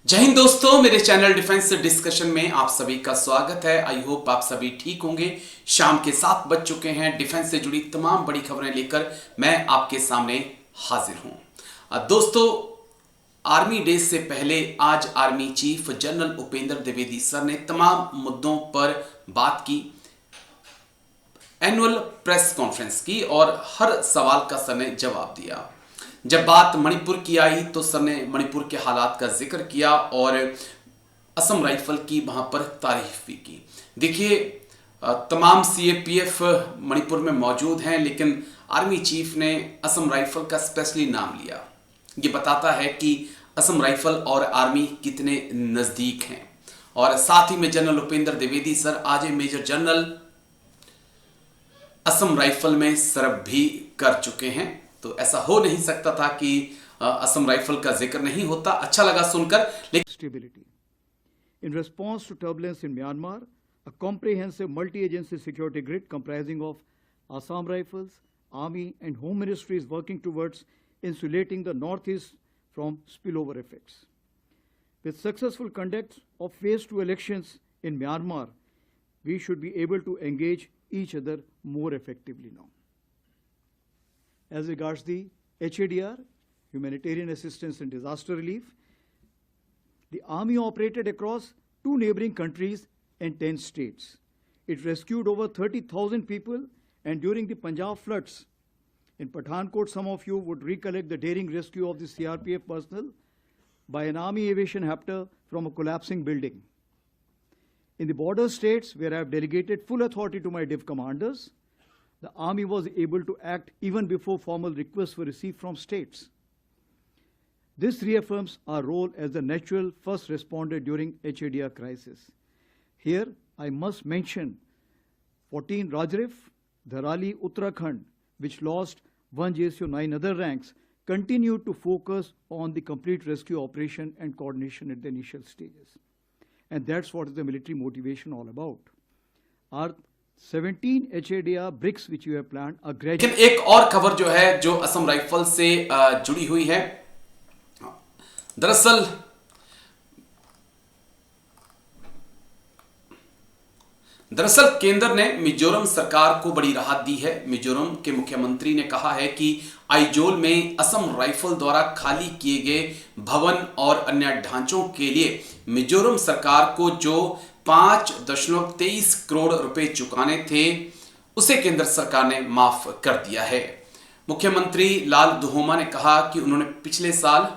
जय हिंद दोस्तों, मेरे चैनल डिफेंस डिस्कशन में आप सभी का स्वागत है। आई होप आप सभी ठीक होंगे। शाम के 7 बज चुके हैं। डिफेंस से जुड़ी तमाम बड़ी खबरें लेकर मैं आपके सामने हाजिर हूं। दोस्तों, आर्मी डे से पहले आज army chief general Upendra Dwivedi sir ने तमाम मुद्दों पर बात की, एनुअल प्रेस कॉन्फ्रेंस की और हर सवाल का सर ने जवाब दिया। जब बात मणिपुर की आई तो सर ने मणिपुर के हालात का जिक्र किया और असम राइफल की वहां पर तारीफ भी की। देखिए, तमाम सीएपीएफ मणिपुर में मौजूद हैं, लेकिन आर्मी चीफ ने असम राइफल का स्पेशली नाम लिया। ये बताता है कि असम राइफल और आर्मी कितने नजदीक हैं। और साथ ही में जनरल उपेंद्र द्विवेदी सर आज मेजर जनरल असम राइफल में सर्व भी कर चुके हैं। तो ऐसा हो नहीं सकता था कि असम राइफल का जिक्र नहीं होता। अच्छा लगा सुनकर। Stability. In response to turbulence in Myanmar, a comprehensive multi-agency security grid comprising of Assam Rifles, Army and Home Ministry is working towards insulating the Northeast from spillover effects. With successful conduct of phase 2 elections in Myanmar, we should be able to engage each other more effectively now. As regards the HADR, Humanitarian Assistance and Disaster Relief, the Army operated across 2 neighboring countries and 10 states. It rescued over 30,000 people, and during the Punjab floods in Pathankot, some of you would recollect the daring rescue of the CRPF personnel by an Army aviation helicopter from a collapsing building. In the border states, where I have delegated full authority to my Div commanders, the Army was able to act even before formal requests were received from states. This reaffirms our role as the natural first responder during HADR crisis. Here, I must mention 14 Rajrif, Dharali, Uttarakhand, which lost 1 JSO, 9 other ranks, continued to focus on the complete rescue operation and coordination at the initial stages. And that's what is the military motivation all about. Our 17 HADR bricks which you have planned are gradual. लेकिन एक और खबर जो है, जो Assam rifle से जुड़ी हुई है। दरअसल केंद्र ने मिजोरम सरकार को बड़ी राहत दी है। मिजोरम के मुख्यमंत्री ने कहा है कि आइजोल में असम राइफल द्वारा खाली किए गए भवन और अन्य ढांचों के लिए मिजोरम सरकार को जो 5.23 करोड़ रुपए चुकाने थे, उसे केंद्र सरकार ने माफ कर दिया है। मुख्यमंत्री लाल दुहोमा ने कहा कि उन्होंने पिछले साल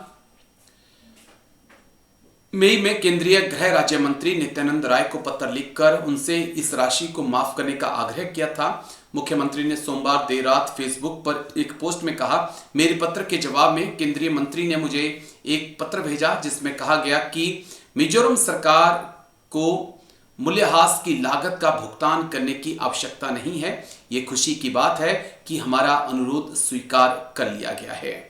मई में केंद्रीय गृह राज्य मंत्री नित्यानंद राय को पत्र लिखकर उनसे इस राशि को माफ करने का आग्रह किया था। मुख्यमंत्री ने सोमवार देर रात फेसबुक पर एक पोस्ट में कहा, मेरे पत्र के जवाब में केंद्रीय मंत्री ने मुझे एक पत्र भेजा जिसमें कहा गया कि मिजोरम सरकार को मूल्यह्रास की लागत का भुगतान करने की आवश्यकता नहीं है। यह खुशी की बात है कि हमारा अनुरोध स्वीकार कर लिया गया है।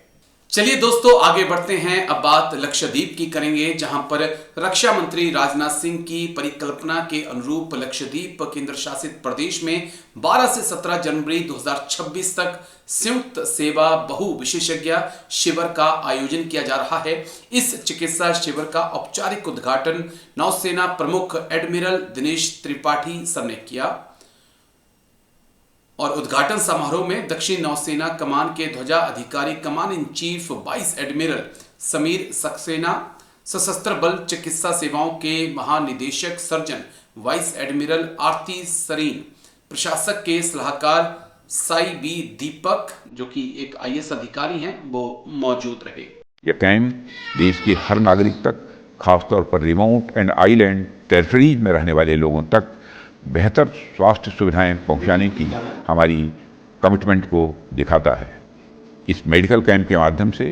चलिए दोस्तों, आगे बढ़ते हैं। अब बात लक्षद्वीप की करेंगे, जहां पर रक्षा मंत्री राजनाथ सिंह की परिकल्पना के अनुरूप लक्षद्वीप केंद्र शासित प्रदेश में 12 से 17 जनवरी 2026 तक संयुक्त सेवा बहु विशेषज्ञ शिविर का आयोजन किया जा रहा है। इस चिकित्सा शिविर का औपचारिक उद्घाटन नौसेना प्रमुख एडमिरल दिनेश त्रिपाठी सर ने किया और उद्घाटन समारोह में दक्षिण नौसेना कमान के ध्वजा अधिकारी कमान in chief vice admiral Sameer Saxena, सशस्त्र बल चिकित्सा सेवाओं के महानिदेशक surgeon vice admiral Aarti Sarin, प्रशासक के सलाहकार साई बी दीपक, जो कि एक आईएएस अधिकारी हैं, वो मौजूद रहे। यह कैंप देश के हर नागरिक तक, खासतौर पर रिमोट एंड आइलैंड टेरिटरीज में रहने वाले लोगों तक बेहतर स्वास्थ्य सुविधाएं पहुंचाने की हमारी कमिटमेंट को दिखाता है। इस मेडिकल कैंप के माध्यम से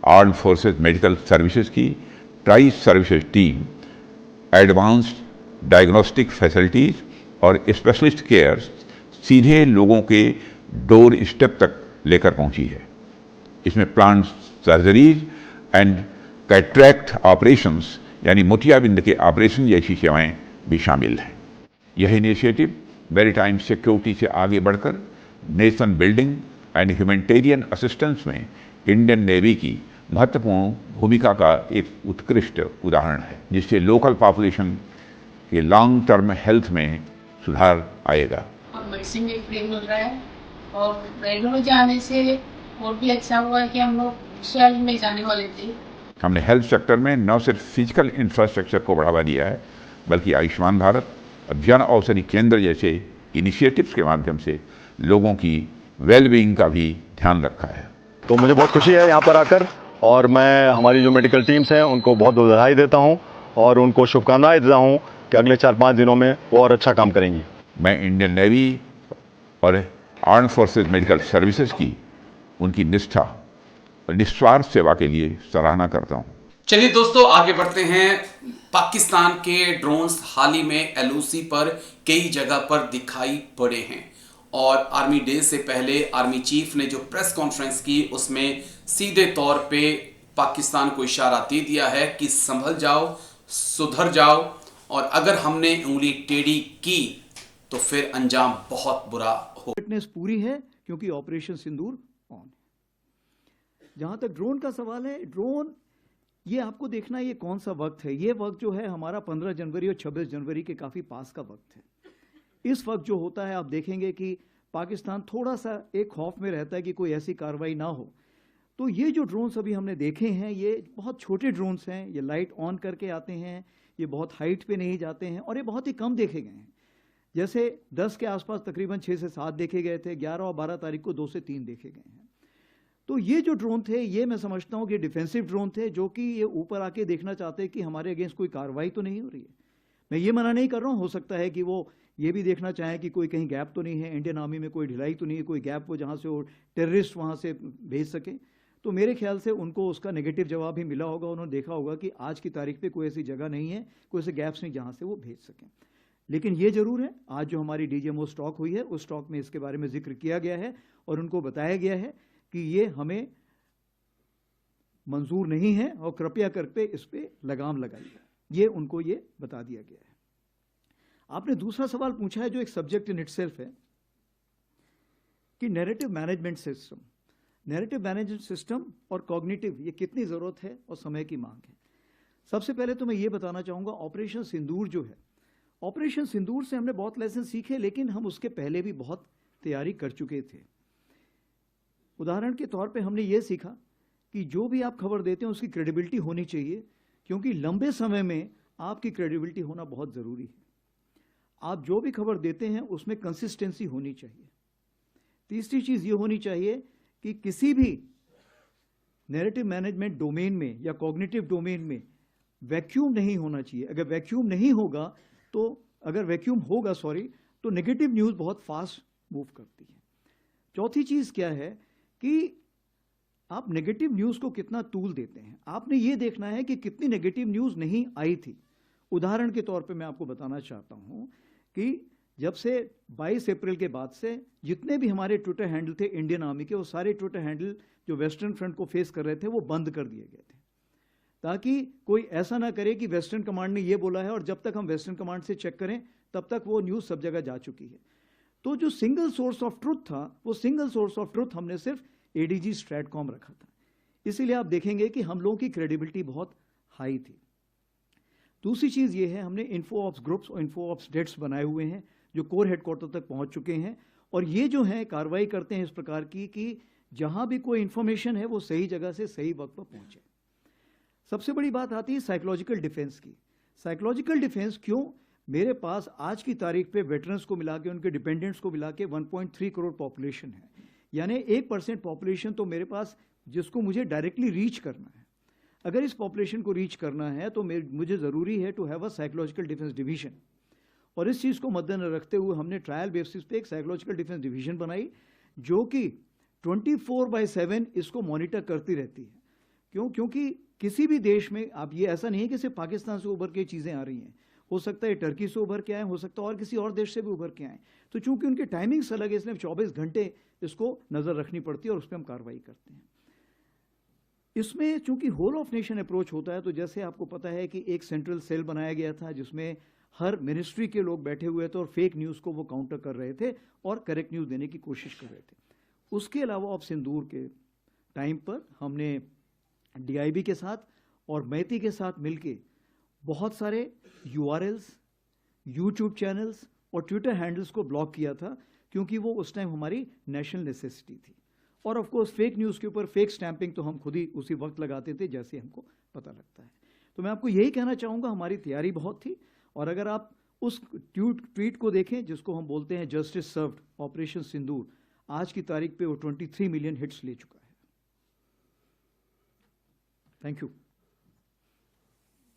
आर्म्ड फोर्सेस मेडिकल सर्विसेज की tri services team advanced diagnostic facilities और स्पेशलिस्ट केयर सीधे लोगों के डोर स्टेप तक लेकर पहुंची है। इसमें plant surgeries and cataract operations यानी मोतियाबिंद के ऑपरेशन जैसी सेवाएं भी शामिल हैं। यह इनिशिएटिव मैरीटाइम सिक्योरिटी से आगे बढ़कर nation building and humanitarian assistance में इंडियन नेवी की महत्वपूर्ण भूमिका का एक उत्कृष्ट उदाहरण है, जिससे लोकल पॉपुलेशन के लॉन्ग टर्म हेल्थ में सुधार आएगा। मेडिसिन भी फ्री मिल रहा है और रेगुलर जाने से और भी अच्छा हुआ है कि हम लोग शहर में जाने वाले थे। हमने हेल्थ सेक्टर में न सिर्फ फिजिकल इंफ्रास्ट्रक्चर को बढ़ावा दिया है, बल्कि आयुष्मान भारत और जन औषधि केंद्र जैसे इनिशिएटिव्स के माध्यम से लोगों की वेलबीइंग का भी ध्यान रखा है। तो मुझे बहुत खुशी है यहाँ पर आकर, और मैं हमारी जो मेडिकल टीम्स हैं उनको बहुत बहुत बधाई देता हूँ और उनको शुभकामनाएं देता हूँ कि अगले 4-5 दिनों में वो और अच्छा काम करेंगी। मैं इंडियन नेवी और आर्म फोर्सेस मेडिकल सर्विसेज की उनकी निष्ठा और निस्वार्थ सेवा के लिए सराहना करता हूँ। चलिए दोस्तों, आगे बढ़ते हैं। पाकिस्तान के ड्रोन्स हाल ही में एलओसी पर कई जगह पर दिखाई पड़े हैं और आर्मी डे से पहले आर्मी चीफ ने जो प्रेस कॉन्फ्रेंस की उसमें सीधे तौर पे पाकिस्तान को इशारा दे दिया है कि संभल जाओ, सुधर जाओ, और अगर हमने उंगली टेढ़ी की तो फिर अंजाम बहुत बुरा हो। फिटनेस पूरी है क्योंकि ऑपरेशन सिंदूर ऑन है। जहां तक ड्रोन का सवाल है, ड्रोन ये आपको देखना है ये कौन सा वक्त है। ये वक्त जो है हमारा 15 जनवरी और 26 जनवरी के काफ़ी पास का वक्त है। इस वक्त जो होता है आप देखेंगे कि पाकिस्तान थोड़ा सा एक खौफ में रहता है कि कोई ऐसी कार्रवाई ना हो। तो ये जो ड्रोन्स अभी हमने देखे हैं ये बहुत छोटे ड्रोन्स हैं, ये लाइट ऑन करके आते हैं, ये बहुत हाइट पे नहीं जाते हैं और ये बहुत ही कम देखे गए हैं। जैसे 10 के आसपास तकरीबन 6 से 7 देखे गए थे, 11 और 12 तारीख को 2 से 3 देखे गए हैं। तो ये जो ड्रोन थे ये मैं समझता हूँ कि डिफेंसिव ड्रोन थे, जो कि ये ऊपर आके देखना चाहते हैं कि हमारे अगेंस्ट कोई कार्रवाई तो नहीं हो रही है। मैं ये मना नहीं कर रहा हूँ, हो सकता है कि वो ये भी देखना चाहें कि कोई कहीं गैप तो नहीं है, इंडियन आर्मी में कोई ढिलाई तो नहीं है, कोई गैप हो जहाँ से वो टेररिस्ट वहाँ से भेज सकें। तो मेरे ख्याल से उनको उसका नेगेटिव जवाब भी मिला होगा, उन्होंने देखा होगा कि आज की तारीख पे कोई ऐसी जगह नहीं है, कोई ऐसे गैप्स नहीं जहाँ से वो भेज सकें। लेकिन ये जरूर है, आज जो हमारी डीजीएमओ स्टॉक हुई है उस स्टॉक में इसके बारे में जिक्र किया गया है और उनको बताया गया है कि ये हमें मंजूर नहीं है और कृपया करके इस पे लगाम लगाइए, ये उनको ये बता दिया गया है। आपने दूसरा सवाल पूछा है जो एक सब्जेक्ट इन इटसेल्फ है कि narrative management system, narrative management system और कॉग्निटिव ये कितनी जरूरत है और समय की मांग है। सबसे पहले तो मैं ये बताना चाहूंगा ऑपरेशन सिंदूर जो है, ऑपरेशन सिंदूर से हमने बहुत लेसन सीखे, लेकिन हम उसके पहले भी बहुत तैयारी कर चुके थे। उदाहरण के तौर पे हमने ये सीखा कि जो भी आप खबर देते हैं उसकी क्रेडिबिलिटी होनी चाहिए, क्योंकि लंबे समय में आपकी क्रेडिबिलिटी होना बहुत ज़रूरी है। आप जो भी खबर देते हैं उसमें कंसिस्टेंसी होनी चाहिए। तीसरी चीज़ ये होनी चाहिए कि किसी भी नैरेटिव मैनेजमेंट डोमेन में या कॉग्निटिव डोमेन में वैक्यूम नहीं होना चाहिए। अगर वैक्यूम नहीं होगा तो तो नेगेटिव न्यूज़ बहुत फास्ट मूव करती है। चौथी चीज़ क्या है कि आप नेगेटिव न्यूज़ को कितना तूल देते हैं। आपने ये देखना है कि कितनी नेगेटिव न्यूज़ नहीं आई थी। उदाहरण के तौर पे मैं आपको बताना चाहता हूँ कि जब से 22 अप्रैल के बाद से जितने भी हमारे ट्विटर हैंडल थे इंडियन आर्मी के, वो सारे ट्विटर हैंडल जो वेस्टर्न फ्रंट को फेस कर रहे थे वो बंद कर दिए गए थे, ताकि कोई ऐसा ना करे कि वेस्टर्न कमांड ने ये बोला है और जब तक हम वेस्टर्न कमांड से चेक करें तब तक वो न्यूज़ सब जगह जा चुकी है। तो जो सिंगल सोर्स ऑफ ट्रुथ था, वो सिंगल सोर्स ऑफ ट्रुथ हमने सिर्फ एडीजी स्ट्रैटकॉम रखा था। इसीलिए आप देखेंगे कि हम लोगों की क्रेडिबिलिटी बहुत हाई थी। दूसरी चीज़ ये है, हमने इन्फो ऑप्स ग्रुप्स और इन्फो ऑप्स डेस्क बनाए हुए हैं जो कोर हेडक्वार्टर तक पहुंच चुके हैं, और ये जो है कार्रवाई करते हैं इस प्रकार की कि जहां भी कोई इंफॉर्मेशन है वो सही जगह से सही वक्त पर पहुंचे। सबसे बड़ी बात आती है साइकोलॉजिकल डिफेंस की। साइकोलॉजिकल डिफेंस क्यों? मेरे पास आज की तारीख पे वेटरन्स को मिला के, उनके डिपेंडेंट्स को मिला के 1.3 करोड़ पॉपुलेशन है, यानी 1% पॉपुलेशन तो मेरे पास जिसको मुझे डायरेक्टली रीच करना है। अगर इस पॉपुलेशन को रीच करना है तो मुझे ज़रूरी है to have a psychological defence division, और इस चीज़ को मद्देनजर रखते हुए हमने ट्रायल बेसिस पे एक साइकोलॉजिकल डिफेंस डिवीजन बनाई जो कि 24/7 इसको मॉनिटर करती रहती है। क्यों? क्योंकि किसी भी देश में आप ये ऐसा नहीं है कि सिर्फ पाकिस्तान से उभर के चीज़ें आ रही हैं, हो सकता है टर्की से उभर के आए, हो सकता है और किसी और देश से भी उभर के आए। तो चूंकि उनके टाइमिंग्स अलग है इसलिए 24 घंटे इसको नज़र रखनी पड़ती है और उस पर हम कार्रवाई करते हैं। इसमें चूंकि होल ऑफ नेशन अप्रोच होता है, तो जैसे आपको पता है कि एक सेंट्रल सेल बनाया गया था जिसमें हर मिनिस्ट्री के लोग बैठे हुए थे और फेक न्यूज़ को वो काउंटर कर रहे थे और करेक्ट न्यूज़ देने की कोशिश कर रहे थे। उसके अलावा अब सिंदूर के टाइम पर हमने DIB के साथ और मैती के साथ मिलके बहुत सारे URLs, YouTube चैनल्स और ट्विटर हैंडल्स को ब्लॉक किया था, क्योंकि वो उस टाइम हमारी नेशनल नेसेसिटी थी। और ऑफ कोर्स फेक न्यूज़ के ऊपर फेक स्टैंपिंग तो हम खुद ही उसी वक्त लगाते थे जैसे हमको पता लगता है। तो मैं आपको यही कहना चाहूँगा, हमारी तैयारी बहुत थी। और अगर आप उस ट्वीट को देखें जिसको हम बोलते हैं जस्टिस सर्व्ड ऑपरेशन सिंदूर, आज की तारीख पे वो 23 मिलियन हिट्स ले चुका है। Thank you.